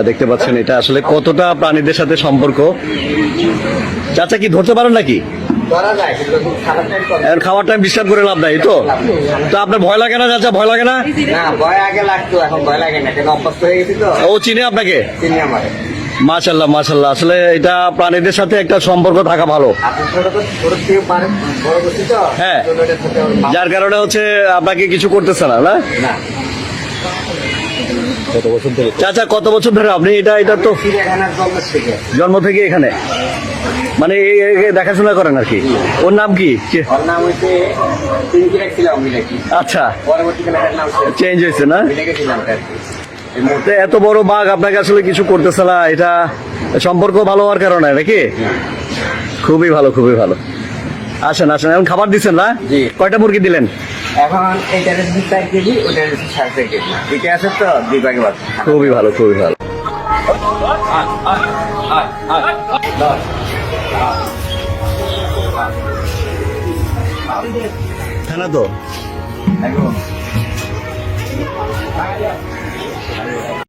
দেখতে পাচ্ছেন এটা আসলে কতটা প্রাণীদের সাথে সম্পর্ক। চাচা কি ধরতে পারেন নাকি? এখন খাওয়ার টাইম ডিস্টার্ব করে লাভ নাই তো? তো আপনার ভয় লাগে না চাচা? ভয় লাগে না? ভয় আগে লাগতো, এখন ভয় লাগে না, কেন অভ্যস্ত হয়ে গেছি তো। ও চিনে আপনাকে? চিনি আমার। মাশাল্লাহ মাশাল্লাহ, আসলে এটা প্রাণীদের সাথে একটা সম্পর্ক থাকা ভালো। হ্যাঁ, যার কারণে হচ্ছে আপনাকে কিছু করতেছে না। না কত বছর ধরে চাচা, কত বছর ধরে আপনি এটা তো জন্ম থেকে এখানে মানে দেখাশোনা করেন আর কি? ওর নাম কি? আচ্ছা, চেঞ্জ হয়েছে না? এত বড় বাঘ আপনাকে আসলে কিছু করতেছে না, এটা সম্পর্ক ভালো হওয়ার কারণে নাকি? খুবই ভালো, খুবই ভালো। আসেন আসেন, এখন খাবার দিচ্ছেন না? কয়টা মুরগি দিলেন? এখন এইটা 4 কেজি, ওটা 4.5 কেজি, এটা আছে তো 2 ভাগে ভাগ। খুবই ভালো, খুবই ভালো। না তো